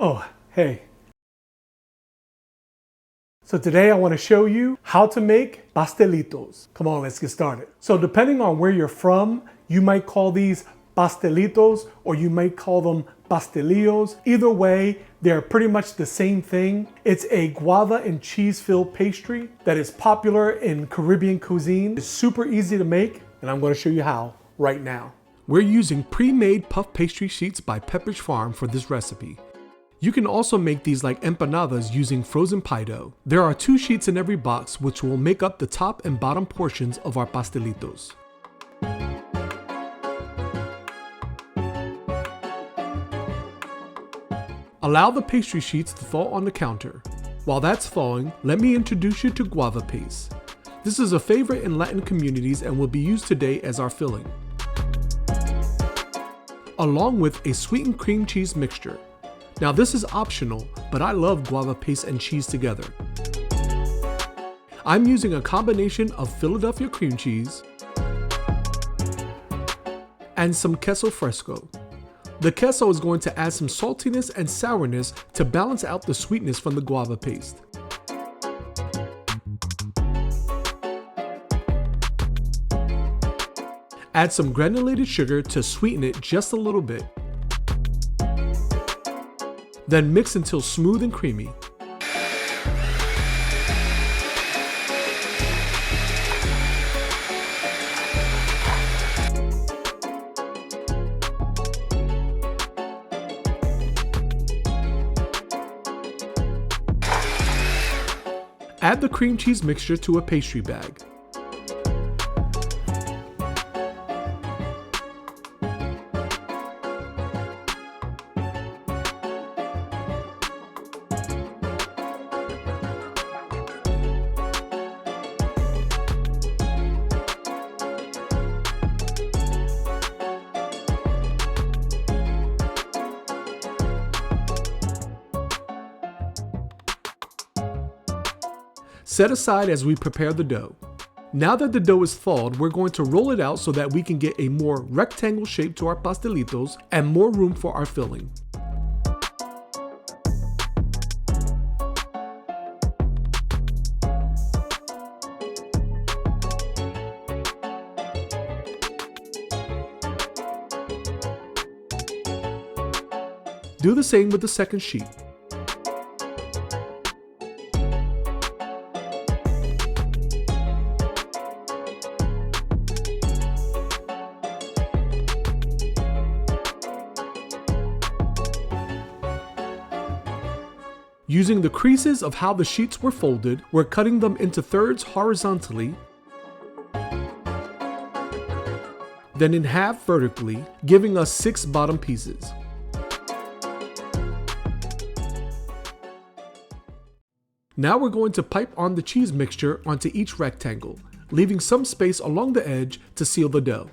Oh, hey. So today I want to show you how to make pastelitos. Come on, let's get started. So depending on where you're from, you might call these pastelitos or you might call them pastelillos. Either way, they're pretty much the same thing. It's a guava and cheese filled pastry that is popular in Caribbean cuisine. It's super easy to make, and I'm going to show you how right now. We're using pre-made puff pastry sheets by Pepperidge Farm for this recipe. You can also make these like empanadas using frozen pie dough. There are 2 sheets in every box, which will make up the top and bottom portions of our pastelitos. Allow the pastry sheets to thaw on the counter. While that's thawing, let me introduce you to guava paste. This is a favorite in Latin communities and will be used today as our filling, along with a sweetened cream cheese mixture. Now this is optional, but I love guava paste and cheese together. I'm using a combination of Philadelphia cream cheese and some queso fresco. The queso is going to add some saltiness and sourness to balance out the sweetness from the guava paste. Add some granulated sugar to sweeten it just a little bit. Then mix until smooth and creamy. Add the cream cheese mixture to a pastry bag. Set aside as we prepare the dough. Now that the dough is thawed, we're going to roll it out so that we can get a more rectangle shape to our pastelitos and more room for our filling. Do the same with the second sheet. Using the creases of how the sheets were folded, we're cutting them into thirds horizontally, then in half vertically, giving us 6 bottom pieces. Now we're going to pipe on the cheese mixture onto each rectangle, leaving some space along the edge to seal the dough.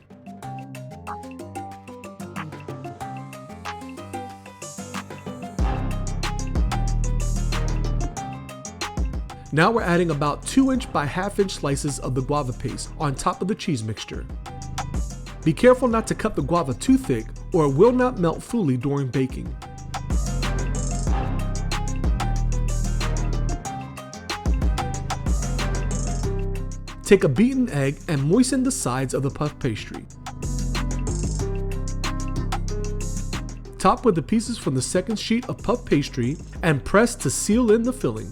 Now we're adding about 2" by 1/2" slices of the guava paste on top of the cheese mixture. Be careful not to cut the guava too thick or it will not melt fully during baking. Take a beaten egg and moisten the sides of the puff pastry. Top with the pieces from the second sheet of puff pastry and press to seal in the filling.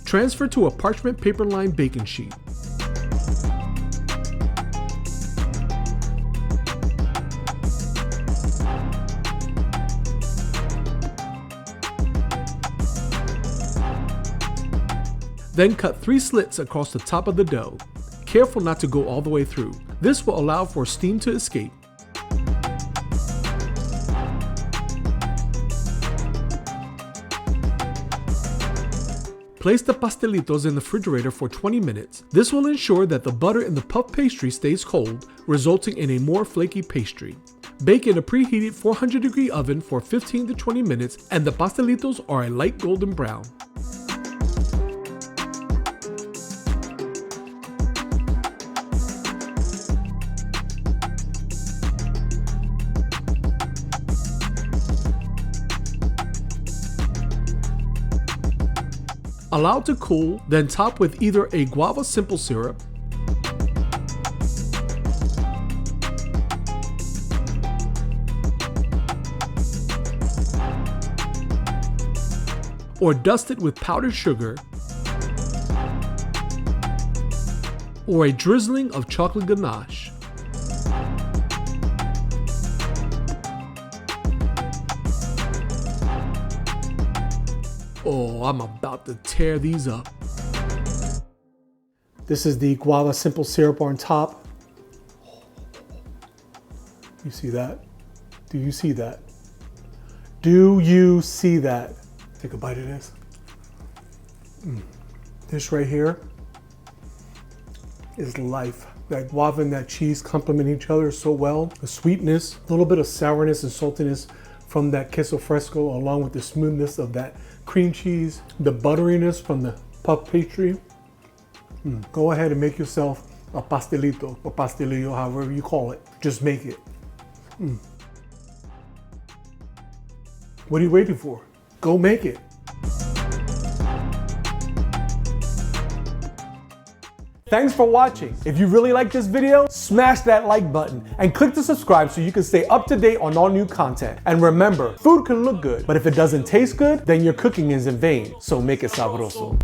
Transfer to a parchment paper lined baking sheet. Then cut 3 slits across the top of the dough. Careful not to go all the way through. This will allow for steam to escape. Place the pastelitos in the refrigerator for 20 minutes. This will ensure that the butter in the puff pastry stays cold, resulting in a more flaky pastry. Bake in a preheated 400-degree oven for 15 to 20 minutes, and the pastelitos are a light golden brown. Allow to cool, then top with either a guava simple syrup, or dust it with powdered sugar, or a drizzling of chocolate ganache. Oh, I'm about to tear these up. This is the guava simple syrup on top. You see that? Do you see that? Do you see that? Take a bite of this. This right here is life. That guava and that cheese complement each other so well. The sweetness, a little bit of sourness and saltiness from that queso fresco, along with the smoothness of that cream cheese, the butteriness from the puff pastry. Go ahead and make yourself a pastelito or pastelillo, however you call it. Just make it. What are you waiting for? Go make it. Thanks for watching. If you really like this video, smash that like button and click to subscribe so you can stay up to date on all new content. And remember, food can look good, but if it doesn't taste good, then your cooking is in vain. So make it sabroso.